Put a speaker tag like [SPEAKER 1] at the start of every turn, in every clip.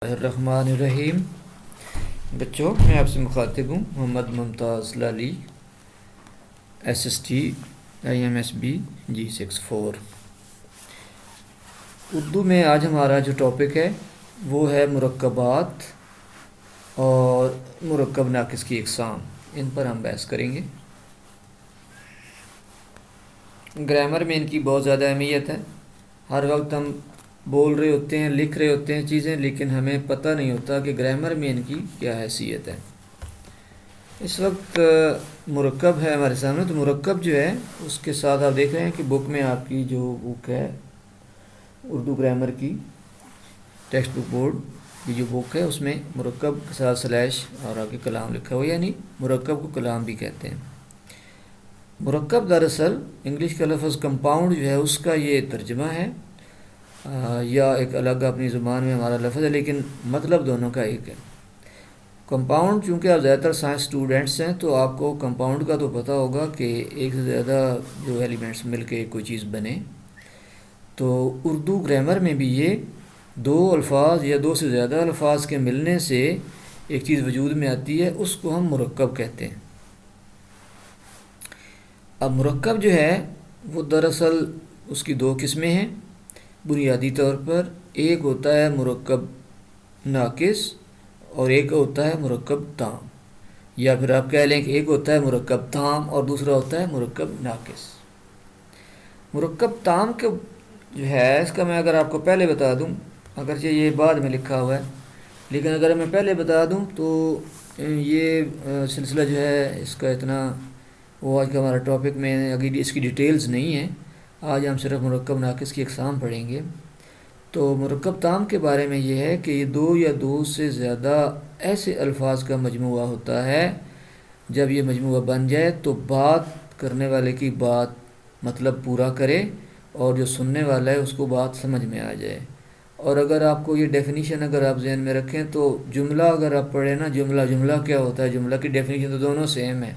[SPEAKER 1] الرحمن الرحیم۔ بچوں، میں آپ سے مخاطب ہوں Muhammad Mumtaz Lali, SST IMSB G64۔ Urdu میں آج ہمارا جو ٹاپک ہے وہ ہے مرکبات اور مرکب ناقص کی اقسام، ان پر ہم بحث کریں گے۔ گرامر میں ان کی بہت زیادہ اہمیت ہے۔ ہر وقت ہم بول رہے ہوتے ہیں، لکھ رہے ہوتے ہیں چیزیں، لیکن ہمیں پتہ نہیں ہوتا کہ گرامر میں ان کی کیا حیثیت ہے۔ اس وقت مرکب ہے ہمارے سامنے، تو مرکب جو ہے اس کے ساتھ آپ دیکھ رہے ہیں کہ بک میں آپ کی جو بک ہے اردو گرامر کی ٹیکسٹ بک بورڈ کی جو بک ہے، اس میں مرکب کے ساتھ سلیش اور آگے کلام لکھا ہوا، یعنی مرکب کو کلام بھی کہتے ہیں۔ مرکب دراصل انگلش کا لفظ کمپاؤنڈ جو ہے اس کا یہ ترجمہ ہے، یا ایک الگ اپنی زبان میں ہمارا لفظ ہے، لیکن مطلب دونوں کا ایک ہے۔ کمپاؤنڈ، چونکہ آپ زیادہ تر سائنس اسٹوڈنٹس ہیں تو آپ کو کمپاؤنڈ کا تو پتہ ہوگا کہ ایک سے زیادہ جو ایلیمنٹس مل کے کوئی چیز بنے، تو اردو گرامر میں بھی یہ دو الفاظ یا دو سے زیادہ الفاظ کے ملنے سے ایک چیز وجود میں آتی ہے، اس کو ہم مرکب کہتے ہیں۔ اب مرکب جو ہے وہ دراصل اس کی دو قسمیں ہیں بنیادی طور پر۔ ایک ہوتا ہے مرکب ناقص اور ایک ہوتا ہے مرکب تام، یا پھر آپ کہہ لیں کہ ایک ہوتا ہے مرکب تام اور دوسرا ہوتا ہے مرکب ناقص۔ مرکب تام کے جو ہے اس کا میں اگر آپ کو پہلے بتا دوں، اگرچہ یہ بعد میں لکھا ہوا ہے، لیکن اگر میں پہلے بتا دوں تو یہ سلسلہ جو ہے اس کا اتنا وہ آج کا ہمارا ٹاپک میں اگلی اس کی ڈیٹیلز نہیں ہے۔ آج ہم صرف مرکب ناقص کی اقسام پڑھیں گے۔ تو مرکب تام کے بارے میں یہ ہے کہ یہ دو یا دو سے زیادہ ایسے الفاظ کا مجموعہ ہوتا ہے، جب یہ مجموعہ بن جائے تو بات کرنے والے کی بات مطلب پورا کرے اور جو سننے والا ہے اس کو بات سمجھ میں آ جائے۔ اور اگر آپ کو یہ ڈیفینیشن اگر آپ ذہن میں رکھیں تو جملہ اگر آپ پڑھیں نا، جملہ کیا ہوتا ہے، جملہ کی ڈیفینیشن تو دونوں سیم ہے۔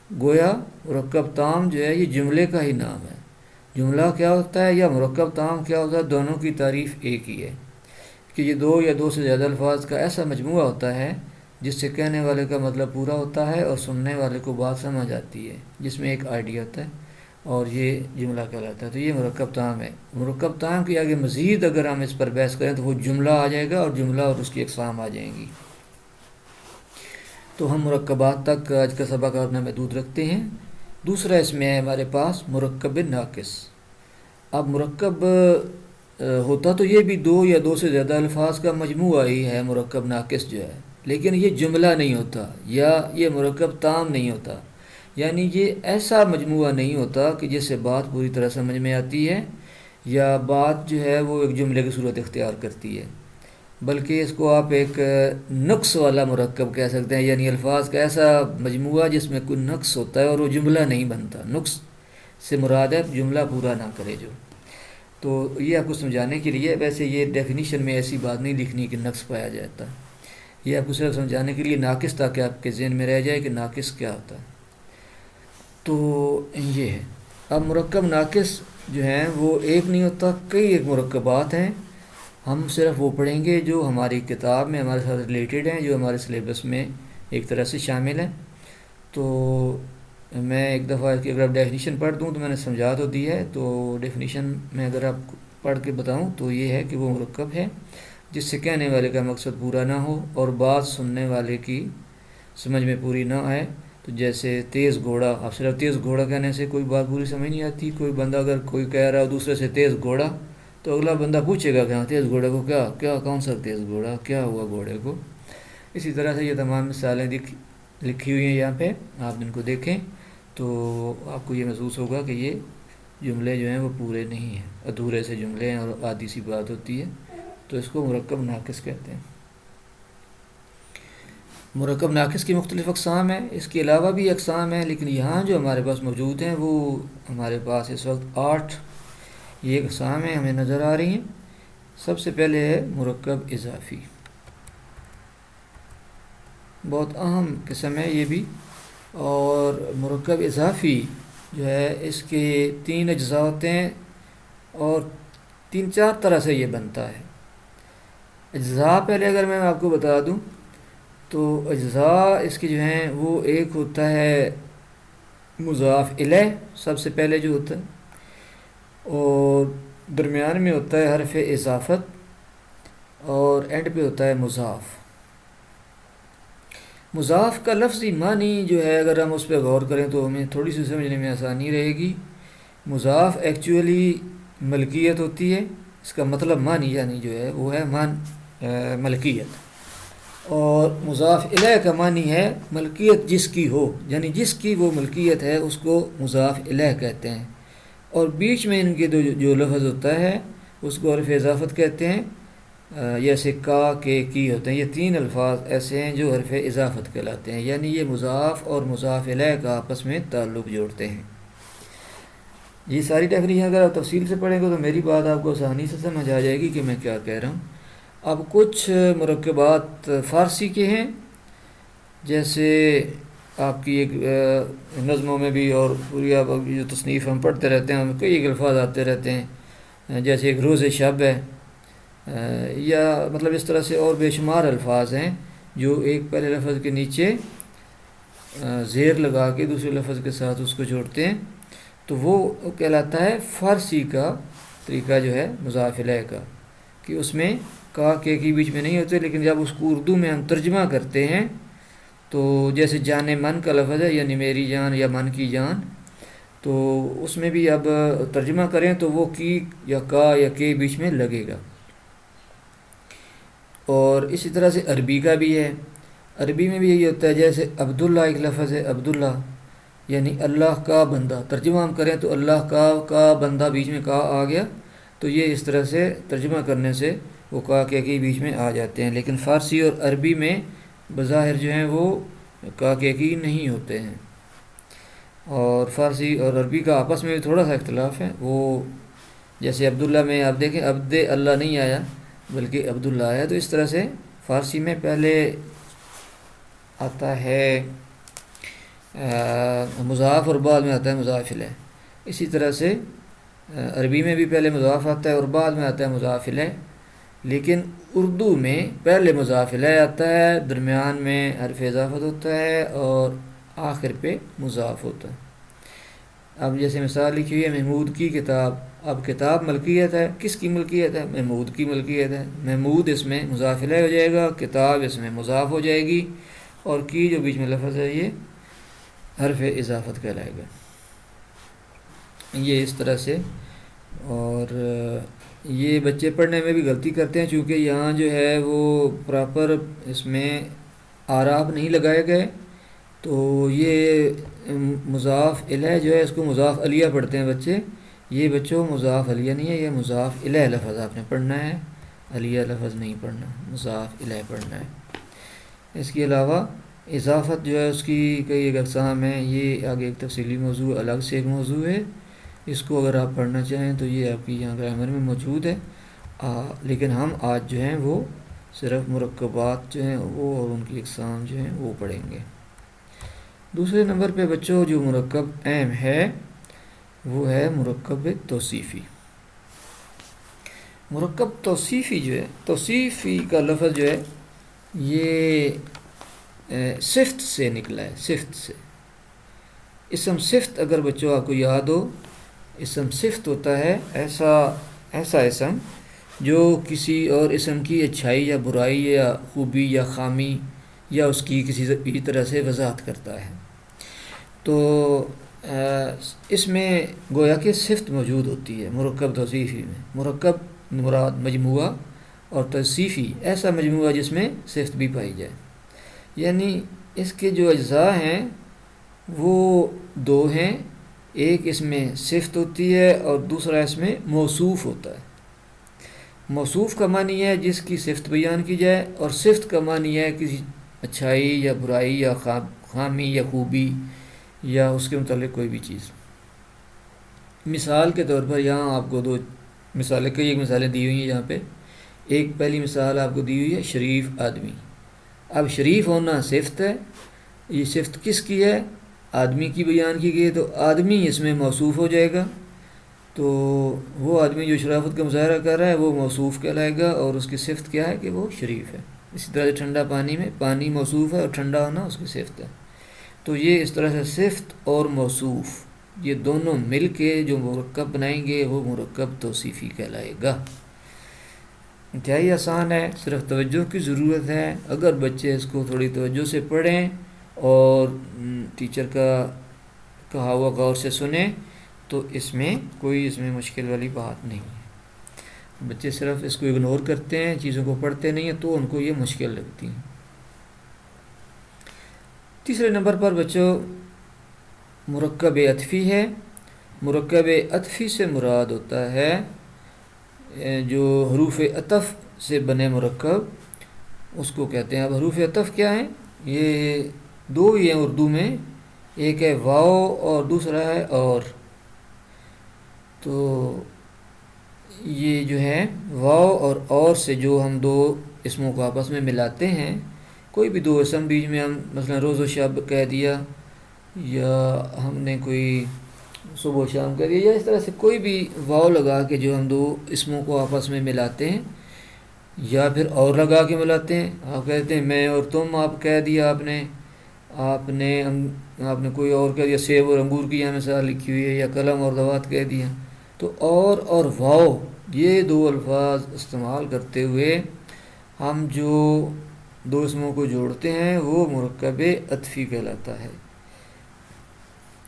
[SPEAKER 1] گویا مرکب تام جو ہے یہ جملے کا ہی نام ہے۔ جملہ کیا ہوتا ہے یا مرکب تام کیا ہوتا ہے، دونوں کی تعریف ایک ہی ہے کہ یہ دو یا دو سے زیادہ الفاظ کا ایسا مجموعہ ہوتا ہے جس سے کہنے والے کا مطلب پورا ہوتا ہے اور سننے والے کو بات سمجھ آتی ہے، جس میں ایک آئیڈیا ہوتا ہے اور یہ جملہ کہلاتا ہے۔ تو یہ مرکب تام ہے۔ مرکب تام کی آگے مزید اگر ہم اس پر بحث کریں تو وہ جملہ آ جائے گا، اور جملہ اور اس کی اقسام آ جائیں گی۔ تو ہم مرکبات تک آج کا سبق اپنا محدود رکھتے ہیں۔ دوسرا اس میں ہے ہمارے پاس مرکب ناقص۔ اب مرکب ہوتا تو یہ بھی دو یا دو سے زیادہ الفاظ کا مجموعہ ہی ہے مرکب ناقص جو ہے، لیکن یہ جملہ نہیں ہوتا یا یہ مرکب تام نہیں ہوتا، یعنی یہ ایسا مجموعہ نہیں ہوتا کہ جس سے بات پوری طرح سمجھ میں آتی ہے یا بات جو ہے وہ ایک جملے کی صورت اختیار کرتی ہے، بلکہ اس کو آپ ایک نقص والا مرکب کہہ سکتے ہیں، یعنی الفاظ کا ایسا مجموعہ جس میں کوئی نقص ہوتا ہے اور وہ جملہ نہیں بنتا۔ نقص سے مراد ہے جملہ پورا نہ کرے جو۔ تو یہ آپ کو سمجھانے کے لیے، ویسے یہ ڈیفینیشن میں ایسی بات نہیں لکھنی کہ نقص پایا جاتا، یہ آپ کو صرف سمجھانے کے لیے ناقص، تاکہ آپ کے ذہن میں رہ جائے کہ ناقص کیا ہوتا ہے۔ تو یہ ہے۔ اب مرکب ناقص جو ہیں وہ ایک نہیں ہوتا، کئی ایک مرکبات ہیں۔ ہم صرف وہ پڑھیں گے جو ہماری کتاب میں ہمارے ساتھ ریلیٹڈ ہیں، جو ہمارے سلیبس میں ایک طرح سے شامل ہیں۔ تو میں ایک دفعہ اس کی اگر آپ ڈیفینیشن پڑھ دوں تو میں نے سمجھا تو دی ہے، تو ڈیفینیشن میں اگر آپ پڑھ کے بتاؤں تو یہ ہے کہ وہ مرکب ہے جس سے کہنے والے کا مقصد پورا نہ ہو اور بات سننے والے کی سمجھ میں پوری نہ آئے۔ تو جیسے تیز گھوڑا، آپ صرف تیز گھوڑا کہنے سے کوئی بات پوری سمجھ نہیں آتی۔ کوئی بندہ اگر کوئی کہہ رہا ہو دوسرے سے تیز گھوڑا، تو اگلا بندہ پوچھے گا کہ ہاں تیز گھوڑے کو کیا کون سا تیز گھوڑا، کیا ہوا گھوڑے کو۔ اسی طرح سے یہ تمام مثالیں لکھی ہوئی ہیں یہاں پہ، آپ ان کو دیکھیں تو آپ کو یہ محسوس ہوگا کہ یہ جملے جو ہیں وہ پورے نہیں ہیں، ادھورے سے جملے ہیں اور آدھی سی بات ہوتی ہے، تو اس کو مرکب ناقص کہتے ہیں۔ مرکب ناقص کی مختلف اقسام ہیں، اس کے علاوہ بھی اقسام ہیں، لیکن یہاں جو ہمارے پاس موجود ہیں وہ ہمارے پاس اس وقت 8 یہ اقسام ہیں ہمیں نظر آ رہی ہیں۔ سب سے پہلے ہے مرکب اضافی، بہت اہم قسم ہے یہ بھی۔ اور مرکب اضافی جو ہے اس کے 3 اجزاء ہوتے ہیں اور 3-4 طرح سے یہ بنتا ہے۔ اجزاء پہلے اگر میں آپ کو بتا دوں تو اجزاء اس کے جو ہیں وہ ایک ہوتا ہے مضاف الیہ سب سے پہلے جو ہوتا ہے، اور درمیان میں ہوتا ہے حرف اضافت، اور اینڈ پہ ہوتا ہے مضاف۔ مضاف کا لفظی معنی جو ہے اگر ہم اس پہ غور کریں تو ہمیں تھوڑی سی سمجھنے میں آسانی رہے گی۔ مضاف ایکچولی ملکیت ہوتی ہے، اس کا مطلب معنی یعنی جو ہے وہ ہے ملکیت، اور مضاف الیہ کا معنی ہے ملکیت جس کی ہو، یعنی جس کی وہ ملکیت ہے اس کو مضاف الیہ کہتے ہیں، اور بیچ میں ان کے جو لفظ ہوتا ہے اس کو حرف اضافت کہتے ہیں، جیسے کا کے کی ہوتے ہیں۔ یہ تین الفاظ ایسے ہیں جو حرف اضافت کہلاتے ہیں، یعنی یہ مضاف اور مضاف الیہ کا آپس میں تعلق جوڑتے ہیں۔ یہ ساری ڈیفینیشن اگر آپ تفصیل سے پڑھیں گے تو میری بات آپ کو آسانی سے سمجھ آ جائے گی کہ میں کیا کہہ رہا ہوں۔ اب کچھ مرکبات فارسی کے ہیں، جیسے آپ کی ایک نظموں میں بھی اور پوری آپ جو تصنیف ہم پڑھتے رہتے ہیں ان میں کئی الفاظ آتے رہتے ہیں، جیسے ایک روز شب ہے، یا مطلب اس طرح سے اور بے شمار الفاظ ہیں جو ایک پہلے لفظ کے نیچے زیر لگا کے دوسرے لفظ کے ساتھ اس کو جوڑتے ہیں، تو وہ کہلاتا ہے فارسی کا طریقہ جو ہے مضاف الیہ کا، کہ اس میں کا کے کی بیچ میں نہیں ہوتے، لیکن جب اس کو اردو میں ہم ترجمہ کرتے ہیں تو جیسے جان من کا لفظ ہے، یعنی میری جان یا من کی جان، تو اس میں بھی اب ترجمہ کریں تو وہ کی یا کا یا کے بیچ میں لگے گا۔ اور اسی طرح سے عربی کا بھی ہے، عربی میں بھی یہی ہوتا ہے، جیسے عبداللہ ایک لفظ ہے، عبداللہ یعنی اللہ کا بندہ، ترجمہ ہم کریں تو اللہ کا بندہ بیچ میں کا آ گیا، تو یہ اس طرح سے ترجمہ کرنے سے وہ کا کے بیچ میں آ جاتے ہیں، لیکن فارسی اور عربی میں بظاہر جو ہیں وہ کا کے نہیں ہوتے ہیں۔ اور فارسی اور عربی کا آپس میں بھی تھوڑا سا اختلاف ہے، وہ جیسے عبداللہ میں آپ دیکھیں عبد اللہ نہیں آیا بلکہ عبداللہ آیا، تو اس طرح سے فارسی میں پہلے آتا ہے مضاف اور بعد میں آتا ہے مضاف الیہ، اسی طرح سے عربی میں بھی پہلے مضاف آتا ہے اور بعد میں آتا ہے مضاف الیہ، لیکن اردو میں پہلے مضاف الیہ آتا ہے، درمیان میں حرف اضافت ہوتا ہے اور آخر پہ مضاف ہوتا ہے۔ اب جیسے مثال لکھی ہوئی ہے محمود کی کتاب، اب کتاب ملکیت ہے، کس کی ملکیت ہے؟ محمود کی ملکیت ہے، محمود اس میں مضاف الیہ ہو جائے گا، کتاب اس میں مضاف ہو جائے گی، اور کی جو بیچ میں لفظ ہے یہ حرف اضافت کہلائے گا۔ یہ اس طرح سے، اور یہ بچے پڑھنے میں بھی غلطی کرتے ہیں، چونکہ یہاں جو ہے وہ پراپر اس میں اعراب نہیں لگائے گئے، تو یہ مضاف الیہ جو ہے اس کو مضاف الیہ پڑھتے ہیں بچے، یہ بچوں مضاف الیہ نہیں ہے، یہ مضاف الیہ لفظ آپ نے پڑھنا ہے، الیہ لفظ نہیں پڑھنا، مضاف الیہ پڑھنا ہے۔ اس کے علاوہ اضافت جو ہے اس کی کئی ایک اقسام ہیں، یہ آگے ایک تفصیلی موضوع الگ سے ایک موضوع ہے، اس کو اگر آپ پڑھنا چاہیں تو یہ آپ کی یہاں گرامر میں موجود ہے، لیکن ہم آج جو ہیں وہ صرف مرکبات جو ہیں وہ اور ان کی اقسام جو ہیں وہ پڑھیں گے۔ دوسرے نمبر پہ بچوں جو مرکب اہم ہے وہ ہے مرکب توصیفی۔ مرکب توصیفی جو ہے، توصیفی کا لفظ جو ہے یہ صفت سے نکلا ہے، صفت سے۔ اسم صفت اگر بچوں آپ کو یاد ہو، اسم صفت ہوتا ہے ایسا اسم جو کسی اور اسم کی اچھائی یا برائی یا خوبی یا خامی یا اس کی کسی بھی طرح سے وضاحت کرتا ہے، تو اس میں گویا کہ صفت موجود ہوتی ہے مرکب توصیفی میں۔ مرکب مراد مجموعہ، اور توصیفی ایسا مجموعہ جس میں صفت بھی پائی جائے، یعنی اس کے جو اجزاء ہیں وہ دو ہیں، ایک اس میں صفت ہوتی ہے اور دوسرا اس میں موصوف ہوتا ہے۔ موصوف کا معنی ہے جس کی صفت بیان کی جائے، اور صفت کا معنی ہے کسی اچھائی یا برائی یا خامی یا خوبی یا اس کے متعلق کوئی بھی چیز۔ مثال کے طور پر یہاں آپ کو دو مثالیں، کئی ایک مثالیں دی ہوئی ہیں یہاں پہ۔ ایک پہلی مثال آپ کو دی ہوئی ہے شریف آدمی۔ اب شریف ہونا صفت ہے، یہ صفت کس کی ہے؟ آدمی کی بیان کی گئی ہے، تو آدمی اس میں موصوف ہو جائے گا۔ تو وہ آدمی جو شرافت کا مظاہرہ کر رہا ہے وہ موصوف کہلائے گا، اور اس کی صفت کیا ہے کہ وہ شریف ہے۔ اسی طرح سے ٹھنڈا پانی میں پانی موصوف ہے اور ٹھنڈا ہونا اس کی صفت ہے۔ تو یہ اس طرح سے صفت اور موصوف یہ دونوں مل کے جو مرکب بنائیں گے وہ مرکب توصیفی کہلائے گا۔ انتہائی آسان ہے، صرف توجہ کی ضرورت ہے۔ اگر بچے اس کو تھوڑی توجہ سے پڑھیں اور ٹیچر کا کہا ہوا غور سے سنیں تو اس میں مشکل والی بات نہیں ہے۔ بچے صرف اس کو اگنور کرتے ہیں، چیزوں کو پڑھتے نہیں ہیں، تو ان کو یہ مشکل لگتی ہیں۔ تیسرے نمبر پر بچوں مرکب عطفی ہے۔ مرکب عطفی سے مراد ہوتا ہے جو حروف عطف سے بنے مرکب، اس کو کہتے ہیں۔ اب حروف عطف کیا ہیں؟ یہ دو ہی ہیں اردو میں، ایک ہے واو اور دوسرا ہے اور۔ تو یہ جو ہے واو اور سے جو ہم دو اسموں کو آپس میں ملاتے ہیں، کوئی بھی دو اسم بیچ میں ہم مثلا روز و شب کہہ دیا، یا ہم نے کوئی صبح و شام کہہ دیا، یا اس طرح سے کوئی بھی واو لگا کے جو ہم دو اسموں کو آپس میں ملاتے ہیں، یا پھر اور لگا کے ملاتے ہیں۔ آپ کہتے ہیں میں اور تم، آپ کہہ دیا آپ نے کوئی اور کہہ دیا، سیب اور انگور کی یہاں مثال لکھی ہوئی ہے، یا قلم اور دوات کہہ دیا۔ تو اور واو یہ دو الفاظ استعمال کرتے ہوئے ہم جو دو اسموں کو جوڑتے ہیں وہ مرکب عطفی کہلاتا ہے۔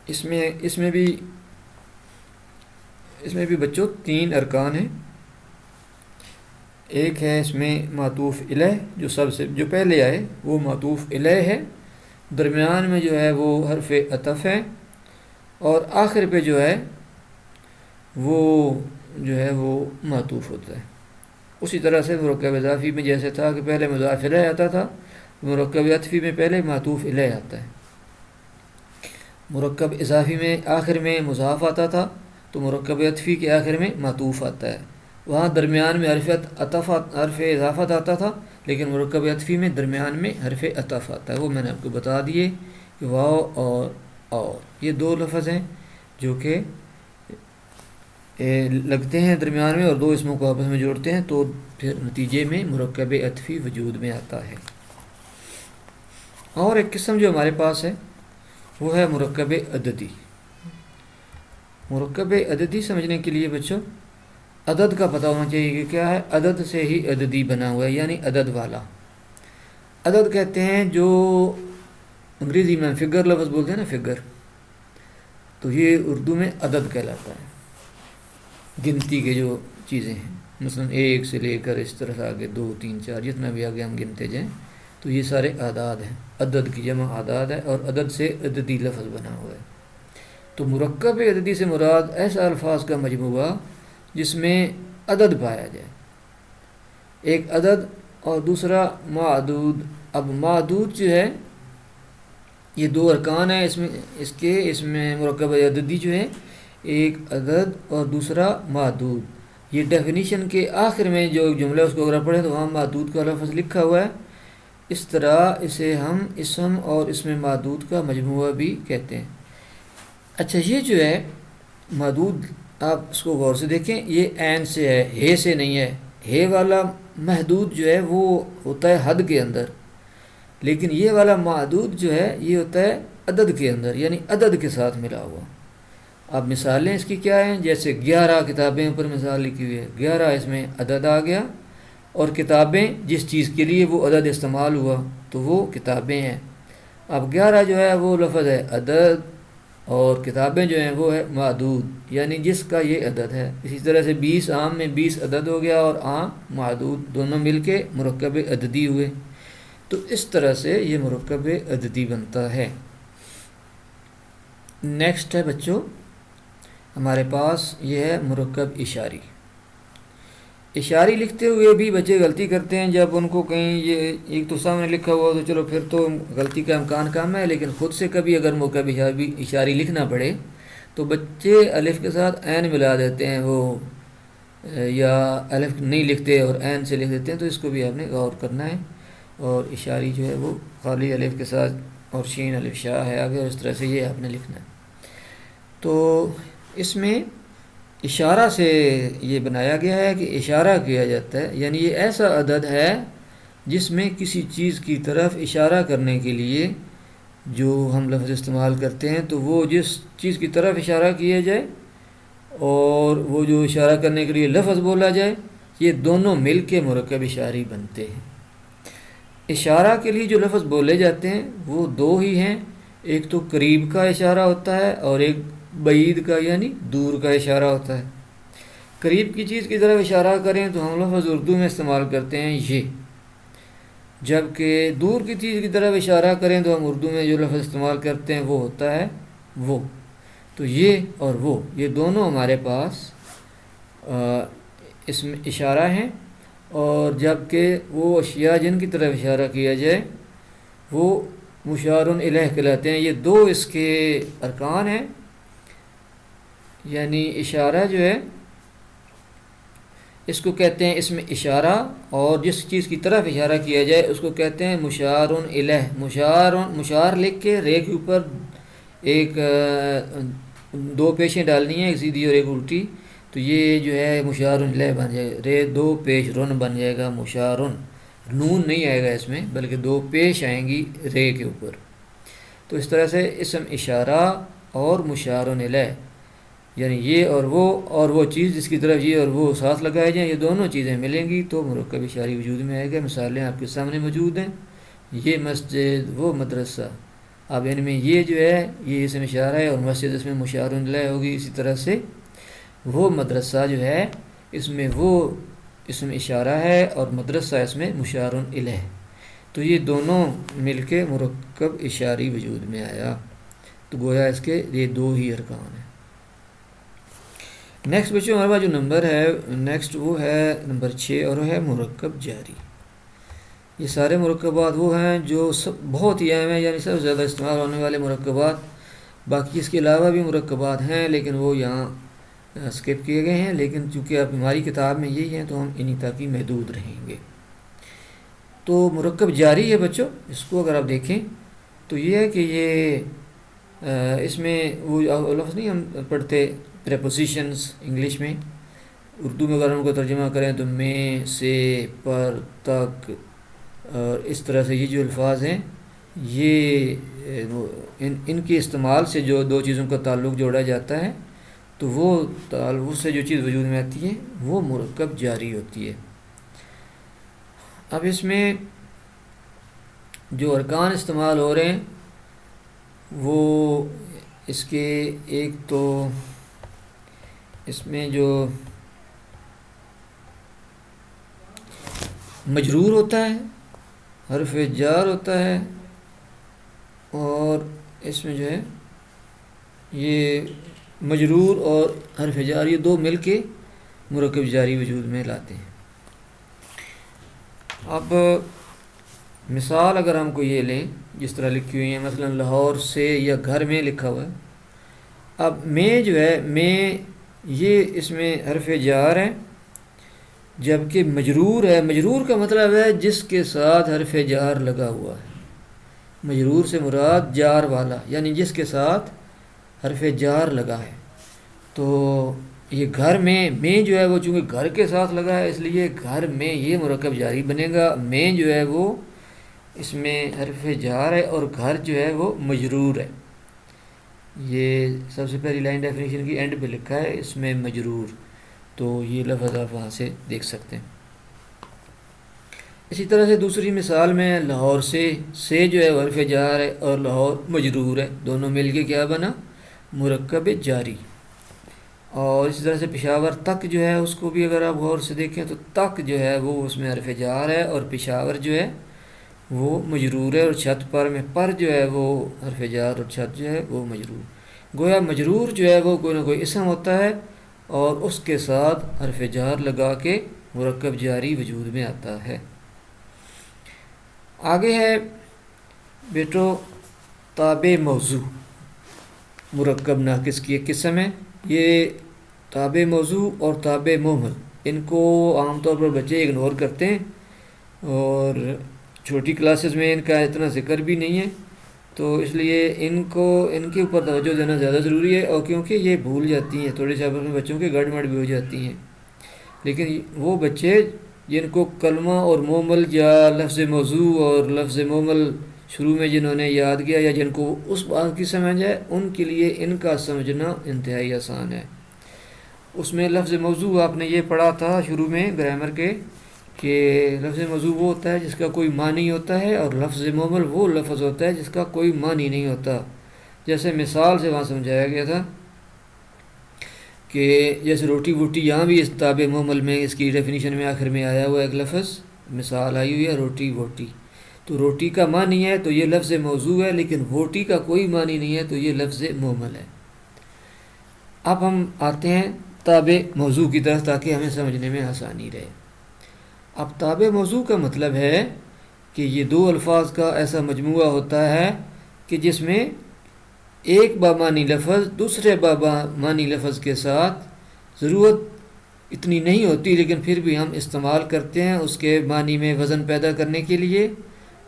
[SPEAKER 1] اس میں بھی بچوں 3 ارکان ہیں۔ ایک ہے اس میں معطوف الیہ، جو پہلے آئے وہ معطوف الیہ ہے، درمیان میں جو ہے وہ حرف عطف ہے، اور آخر پہ جو ہے وہ معطوف ہوتا ہے۔ اسی طرح سے مرکب اضافی میں جیسے تھا کہ پہلے مضاف الیہ آتا تھا، مرکب عطفی میں پہلے معطوف الیہ آتا ہے۔ مرکب اضافی میں آخر میں مضاف آتا تھا، تو مرکب عطفی کے آخر میں معطوف آتا ہے۔ وہاں درمیان میں حرف اضافت آتا تھا، لیکن مرکب عطفی میں درمیان میں حرف عطف آتا ہے۔ وہ میں نے آپ کو بتا دیے کہ واو اور یہ دو لفظ ہیں جو کہ لگتے ہیں درمیان میں اور دو اسموں کو آپس میں جوڑتے ہیں، تو پھر نتیجے میں مرکب عطفی وجود میں آتا ہے۔ اور ایک قسم جو ہمارے پاس ہے وہ ہے مرکب عددی۔ مرکب عددی سمجھنے کے لیے بچوں عدد کا پتہ ہونا چاہیے کہ کیا ہے۔ عدد سے ہی عددی بنا ہوا ہے، یعنی عدد والا۔ عدد کہتے ہیں جو انگریزی میں فگر لفظ بولتے ہیں نا، فگر، تو یہ اردو میں عدد کہلاتا ہے۔ گنتی کے جو چیزیں ہیں، مثلا 1 سے لے کر اس طرح سے آگے 2 3 4 جتنا بھی آگے ہم گنتے جائیں، تو یہ سارے اعداد ہیں۔ عدد کی جمع اعداد ہے، اور عدد سے عددی لفظ بنا ہوا ہے۔ تو مرکب عددی سے مراد ایسا الفاظ کا مجموعہ جس میں عدد پایا جائے، ایک عدد اور دوسرا معدود۔ اب معدود جو ہے یہ 2 ارکان ہیں اس میں مرکب عددی جو ہے، ایک عدد اور دوسرا معدود۔ یہ ڈیفینیشن کے آخر میں جو جملہ اس کو اگر پڑھیں تو وہاں معدود کا لفظ لکھا ہوا ہے۔ اس طرح اسے ہم اسم اور اسم معدود کا مجموعہ بھی کہتے ہیں۔ اچھا، یہ جو ہے معدود، آپ اس کو غور سے دیکھیں، یہ عین سے ہے، ہے سے نہیں ہے۔ ہے والا محدود جو ہے وہ ہوتا ہے حد کے اندر، لیکن یہ والا معدود جو ہے یہ ہوتا ہے عدد کے اندر، یعنی عدد کے ساتھ ملا ہوا۔ اب مثالیں اس کی کیا ہیں؟ جیسے 11 کتابیں اوپر مثال لکھی ہوئی ہے، 11 اس میں عدد آ گیا، اور کتابیں جس چیز کے لیے وہ عدد استعمال ہوا تو وہ کتابیں ہیں۔ اب 11 جو ہے وہ لفظ ہے عدد، اور کتابیں جو ہیں وہ ہے معدود، یعنی جس کا یہ عدد ہے۔ اسی طرح سے 20 عام میں 20 عدد ہو گیا، اور عام معدود دونوں مل کے مرکب عددی ہوئے۔ تو اس طرح سے یہ مرکب عددی بنتا ہے۔ نیکسٹ ہے بچوں ہمارے پاس یہ ہے مرکب اشاری۔ اشاری لکھتے ہوئے بھی بچے غلطی کرتے ہیں، جب ان کو کہیں یہ ایک تو سامنے لکھا ہوا تو چلو پھر تو غلطی کا امکان کم ہے، لیکن خود سے کبھی اگر مرکب اشاری لکھنا پڑے تو بچے الف کے ساتھ عین ملا دیتے ہیں، وہ یا الف نہیں لکھتے اور عین سے لکھ دیتے ہیں، تو اس کو بھی آپ نے غور کرنا ہے۔ اور اشاری جو ہے وہ خالی الف کے ساتھ، اور شین الف شاہ ہے آگے، اور اس طرح سے یہ آپ نے لکھنا ہے۔ تو اس میں اشارہ سے یہ بنایا گیا ہے کہ اشارہ کیا جاتا ہے، یعنی یہ ایسا عدد ہے جس میں کسی چیز کی طرف اشارہ کرنے کے لیے جو ہم لفظ استعمال کرتے ہیں تو وہ جس چیز کی طرف اشارہ کیا جائے اور وہ جو اشارہ کرنے کے لیے لفظ بولا جائے، یہ دونوں مل کے مرکب اشاری بنتے ہیں۔ اشارہ کے لیے جو لفظ بولے جاتے ہیں وہ دو ہی ہیں، ایک تو قریب کا اشارہ ہوتا ہے اور ایک بعید کا یعنی دور کا اشارہ ہوتا ہے۔ قریب کی چیز کی طرف اشارہ کریں تو ہم لفظ اردو میں استعمال کرتے ہیں یہ، جبکہ دور کی چیز کی طرف اشارہ کریں تو ہم اردو میں جو لفظ استعمال کرتے ہیں وہ ہوتا ہے وہ۔ تو یہ اور وہ، یہ دونوں ہمارے پاس اس میں اشارہ ہیں، اور جبکہ وہ اشیاء جن کی طرف اشارہ کیا جائے وہ مشار الیہ کہلاتے ہیں۔ یہ دو اس کے ارکان ہیں، یعنی اشارہ جو ہے اس کو کہتے ہیں اسم اشارہ، اور جس چیز کی طرف اشارہ کیا جائے اس کو کہتے ہیں مشار الیہ۔ مشار لکھ کے رے کے اوپر ایک دو پیشیں ڈالنی ہیں، ایک سیدھی اور ایک الٹی، تو یہ جو ہے مشار الیہ بن جائے گا، رے دو پیش رن بن جائے گا مشارن، نون نہیں آئے گا اس میں بلکہ دو پیش آئیں گی رے کے اوپر۔ تو اس طرح سے اسم اشارہ اور مشار الیہ، یعنی یہ اور وہ چیز جس کی طرف یہ اور وہ ساتھ لگائے جائیں، یہ دونوں چیزیں ملیں گی تو مرکب اشاری وجود میں آئے گا۔ مثالیں آپ کے سامنے موجود ہیں، یہ مسجد وہ مدرسہ، اب ان میں یہ جو ہے یہ اسم اشارہ ہے اور مسجد اس میں مشار الیہ ہوگی۔ اسی طرح سے وہ مدرسہ جو ہے اس میں وہ اسم اشارہ ہے اور مدرسہ اس میں مشار الیہ، تو یہ دونوں مل کے مرکب اشاری وجود میں آیا، تو گویا اس کے یہ دو ہی ارکان ہیں۔ نیکسٹ بچوں ہمارے پاس جو نمبر ہے نیکسٹ وہ ہے نمبر 6، اور وہ ہے مرکب جاری۔ یہ سارے مرکبات وہ ہیں جو بہت ہی اہم ہیں، یعنی سب سے زیادہ استعمال ہونے والے مرکبات، باقی اس کے علاوہ بھی مرکبات ہیں لیکن وہ یہاں اسکپ کیے گئے ہیں، لیکن چونکہ اب ہماری کتاب میں یہی ہیں تو ہم انہی تک ہی محدود رہیں گے۔ تو مرکب جاری ہے بچوں، اس کو اگر آپ دیکھیں تو یہ ہے کہ یہ اس میں وہ لفظ نہیں ہم پڑھتے پریپوزیشنز انگلش میں، اردو میں اگر ان کو ترجمہ کریں تو میں، سے، پر، تک، اور اس طرح سے یہ جو الفاظ ہیں یہ ان کے استعمال سے جو دو چیزوں کا تعلق جوڑا جاتا ہے تو وہ تعلق سے جو چیز وجود میں آتی ہے وہ مرکب جاری ہوتی ہے۔ اب اس میں جو ارکان استعمال ہو رہے ہیں وہ اس کے ایک تو اس میں جو مجرور ہوتا ہے، حرف جار ہوتا ہے، اور اس میں جو ہے یہ مجرور اور حرف جار یہ دو مل کے مرکب جاری وجود میں لاتے ہیں۔ اب مثال اگر ہم کو یہ لیں جس طرح لکھی ہوئی ہیں، مثلا لاہور سے یا گھر میں لکھا ہوا ہے، اب میں جو ہے میں یہ اس میں حرف جار ہے جبکہ مجرور ہے۔ مجرور کا مطلب ہے جس کے ساتھ حرف جار لگا ہوا ہے، مجرور سے مراد جار والا، یعنی جس کے ساتھ حرف جار لگا ہے۔ تو یہ گھر میں جو ہے وہ چونکہ گھر کے ساتھ لگا ہے اس لیے گھر میں یہ مرکب جاری بنے گا۔ میں جو ہے وہ اس میں حرف جار ہے اور گھر جو ہے وہ مجرور ہے۔ یہ سب سے پہلی لائن ڈیفینیشن کی اینڈ پہ لکھا ہے اس میں مجرور، تو یہ لفظ آپ وہاں سے دیکھ سکتے ہیں۔ اسی طرح سے دوسری مثال میں لاہور سے جو ہے حرف جار ہے اور لاہور مجرور ہے، دونوں مل کے کیا بنا؟ مرکب جاری۔ اور اسی طرح سے پشاور تک جو ہے اس کو بھی اگر آپ غور سے دیکھیں تو تک جو ہے وہ اس میں حرف جار ہے اور پشاور جو ہے وہ مجرور ہے، اور چھت پر میں پر جو ہے وہ حرف جار اور چھت جو ہے وہ مجرور۔ گویا مجرور جو ہے وہ کوئی نہ کوئی اسم ہوتا ہے اور اس کے ساتھ حرف جار لگا کے مرکب جاری وجود میں آتا ہے۔ آگے ہے بیٹو تابع موضوع، مرکب ناقص کی ایک قسم ہے۔ یہ تابع موضوع اور تابع مہمل، ان کو عام طور پر بچے اگنور کرتے ہیں اور چھوٹی کلاسز میں ان کا اتنا ذکر بھی نہیں ہے، تو اس لیے ان کے اوپر توجہ دینا زیادہ ضروری ہے، اور کیونکہ یہ بھول جاتی ہیں، تھوڑے سے میں بچوں کے گڑبڑ بھی ہو جاتی ہیں، لیکن وہ بچے جن کو کلمہ اور مومل یا لفظ موضوع اور لفظ مومل شروع میں جنہوں نے یاد کیا یا جن کو اس بات کی سمجھ ہے، ان کے لیے ان کا سمجھنا انتہائی آسان ہے۔ اس میں لفظ موضوع آپ نے یہ پڑھا تھا شروع میں گرامر کے، کہ لفظ موضوع وہ ہوتا ہے جس کا کوئی معنی ہوتا ہے، اور لفظ مومل وہ لفظ ہوتا ہے جس کا کوئی معنی نہیں ہوتا۔ جیسے مثال سے وہاں سمجھایا گیا تھا کہ جیسے روٹی ووٹی، یہاں بھی اس تابع مومل میں اس کی ڈیفینیشن میں آخر میں آیا ہوا ایک لفظ مثال آئی ہوئی ہے، روٹی ووٹی۔ تو روٹی کا معنی ہے تو یہ لفظ موضوع ہے، لیکن ووٹی کا کوئی معنی نہیں ہے تو یہ لفظ مومل ہے۔ اب ہم آتے ہیں تابع موضوع کی طرف تاکہ ہمیں سمجھنے میں آسانی رہے۔ اب تابع موضوع کا مطلب ہے کہ یہ دو الفاظ کا ایسا مجموعہ ہوتا ہے کہ جس میں ایک بامعنی لفظ دوسرے بامعنی لفظ کے ساتھ ضرورت اتنی نہیں ہوتی، لیکن پھر بھی ہم استعمال کرتے ہیں اس کے معنی میں وزن پیدا کرنے کے لیے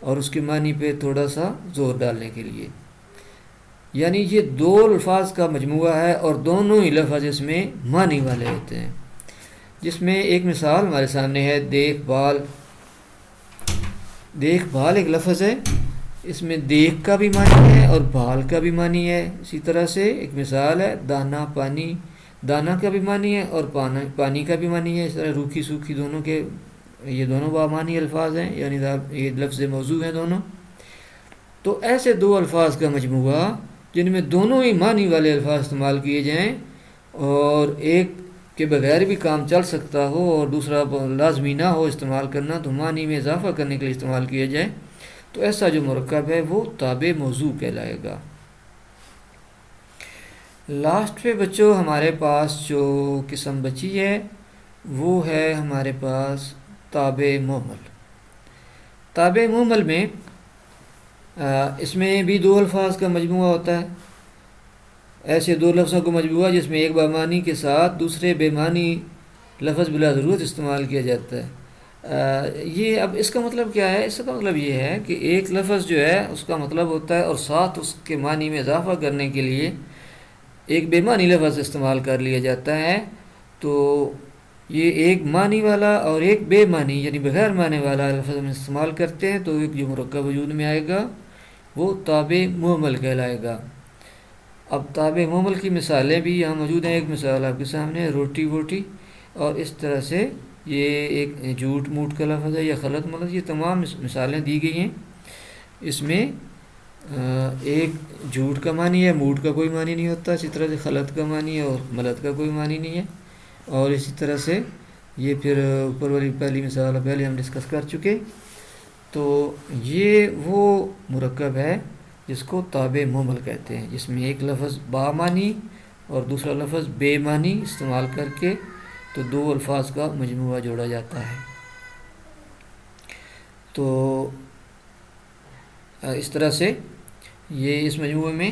[SPEAKER 1] اور اس کے معنی پہ تھوڑا سا زور ڈالنے کے لیے۔ یعنی یہ دو الفاظ کا مجموعہ ہے اور دونوں ہی لفظ اس میں معنی والے ہوتے ہیں، جس میں ایک مثال ہمارے سامنے ہے دیکھ بھال۔ دیکھ بھال ایک لفظ ہے، اس میں دیکھ کا بھی معنی ہے اور بھال کا بھی معنی ہے۔ اسی طرح سے ایک مثال ہے دانا پانی، دانا کا بھی معنی ہے اور پانی کا بھی معنی ہے۔ اس طرح روکھی سوکھی دونوں کے، یہ دونوں بامعنی الفاظ ہیں، یعنی یہ لفظ موضوع ہیں دونوں۔ تو ایسے دو الفاظ کا مجموعہ جن میں دونوں ہی معنی والے الفاظ استعمال کیے جائیں اور ایک کے بغیر بھی کام چل سکتا ہو اور دوسرا لازمی نہ ہو استعمال کرنا، تو معنی میں اضافہ کرنے کے لیے استعمال کیا جائے، تو ایسا جو مرکب ہے وہ تابع موضوع کہلائے گا۔ لاسٹ پہ بچوں ہمارے پاس جو قسم بچی ہے وہ ہے ہمارے پاس تابع مومل۔ تابع مومل میں اس میں بھی دو الفاظ کا مجموعہ ہوتا ہے، ایسے دو لفظوں کا مجموعہ جس میں ایک بامعنی کے ساتھ دوسرے بے معنی لفظ بلا ضرورت استعمال کیا جاتا ہے۔ یہ اب اس کا مطلب کیا ہے؟ اس کا مطلب یہ ہے کہ ایک لفظ جو ہے اس کا مطلب ہوتا ہے اور ساتھ اس کے معنی میں اضافہ کرنے کے لیے ایک بے معنی لفظ استعمال کر لیا جاتا ہے، تو یہ ایک معنی والا اور ایک بے معنی یعنی بغیر معنی والا لفظ ہم استعمال کرتے ہیں، تو ایک جو مرکب وجود میں آئے گا وہ تابع مومل کہلائے گا۔ اب تابع مومل کی مثالیں بھی یہاں موجود ہیں، ایک مثال آپ کے سامنے روٹی ووٹی، اور اس طرح سے یہ ایک جھوٹ موٹ کا لفظ ہے یا خلط ملط، یہ تمام مثالیں دی گئی ہیں۔ اس میں ایک جھوٹ کا معنی ہے، موٹ کا کوئی معنی نہیں ہوتا، اسی طرح سے خلط کا معنی ہے اور ملط کا کوئی معنی نہیں ہے، اور اسی طرح سے یہ پھر اوپر والی پہلی مثال پہلے ہم ڈسکس کر چکے۔ تو یہ وہ مرکب ہے جس کو تابع مومل کہتے ہیں، جس میں ایک لفظ بامعنی اور دوسرا لفظ بے معنی استعمال کر کے تو دو الفاظ کا مجموعہ جوڑا جاتا ہے۔ تو اس طرح سے یہ اس مجموعے میں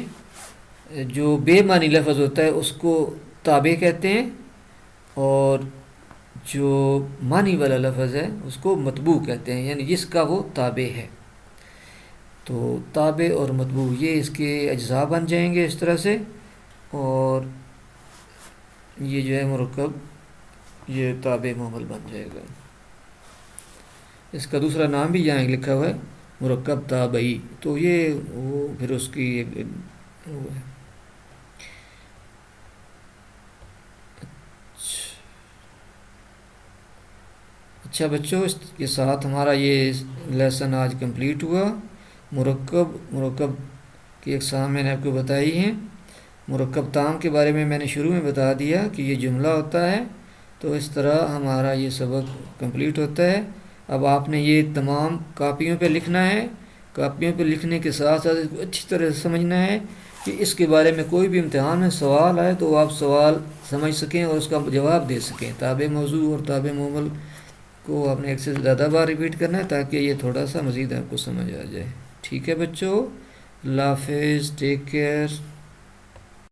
[SPEAKER 1] جو بے معنی لفظ ہوتا ہے اس کو تابع کہتے ہیں، اور جو معنی والا لفظ ہے اس کو متبوع کہتے ہیں، یعنی جس کا وہ تابع ہے۔ تو تابع اور متبوع یہ اس کے اجزاء بن جائیں گے اس طرح سے، اور یہ جو ہے مرکب یہ تابع مومل بن جائے گا۔ اس کا دوسرا نام بھی یہاں لکھا ہوا ہے مرکب تابعی، تو یہ وہ پھر اس کی وہ ہے۔ اچھا بچوں، اس کے ساتھ ہمارا یہ لیسن آج کمپلیٹ ہوا۔ مرکب کی اقسام میں نے آپ کو بتائی ہیں۔ مرکب تام کے بارے میں نے شروع میں بتا دیا کہ یہ جملہ ہوتا ہے، تو اس طرح ہمارا یہ سبق کمپلیٹ ہوتا ہے۔ اب آپ نے یہ تمام کاپیوں پہ لکھنا ہے، کاپیوں پہ لکھنے کے ساتھ ساتھ اس کو اچھی طرح سے سمجھنا ہے کہ اس کے بارے میں کوئی بھی امتحان میں سوال آئے تو آپ سوال سمجھ سکیں اور اس کا جواب دے سکیں۔ تابع موضوع اور تابع مومل کو آپ نے ایک سے زیادہ بار ریپیٹ کرنا ہے تاکہ یہ تھوڑا سا مزید آپ کو سمجھ آ جائے۔ ٹھیک ہے بچوں، اللہ حافظ، ٹیک کیئر۔